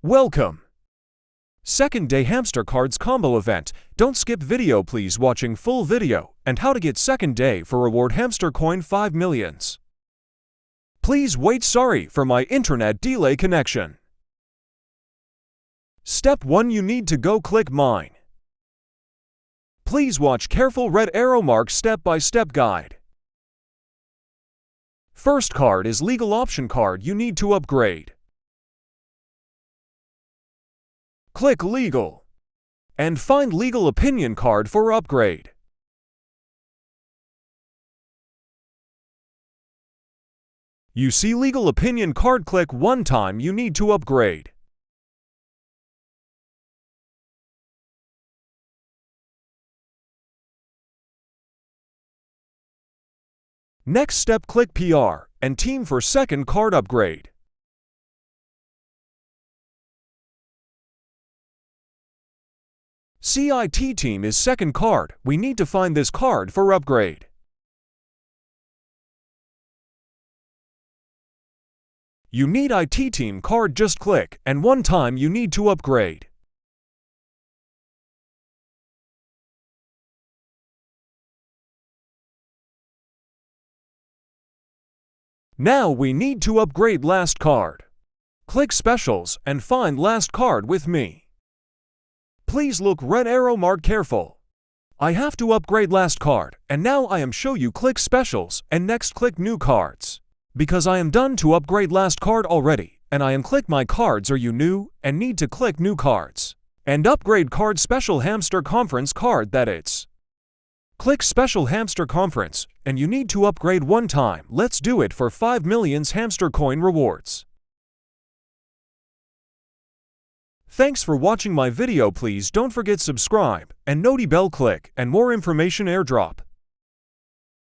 Welcome! Second day Hamster Cards Combo Event. Don't skip video, please watching full video and how to get second day for reward Hamster Coin 5 millions. Please wait, sorry for my internet delay connection. Step 1, you need to go click mine. Please watch careful red arrow mark step-by-step guide. First card is legal option card you need to upgrade. Click legal and find legal opinion card for upgrade. You see legal opinion card, click one time you need to upgrade. Next step, click PR and team for second card upgrade. CIT team is second card, we need to find this card for upgrade. You need IT team card, just click and one time you need to upgrade. Now we need to upgrade last card. Click specials and find last card with me. Please look red arrow mark careful. I have to upgrade last card and now I am show you click specials and next click new cards. Because I am done to upgrade last card already and I am click my cards are you new and need to click new cards. And upgrade card special hamster conference card that it's. Click special hamster conference and you need to upgrade one time. Let's do it for 5 millions hamster coin rewards. Thanks for watching my video. Please don't forget subscribe and noti bell click and more information airdrop.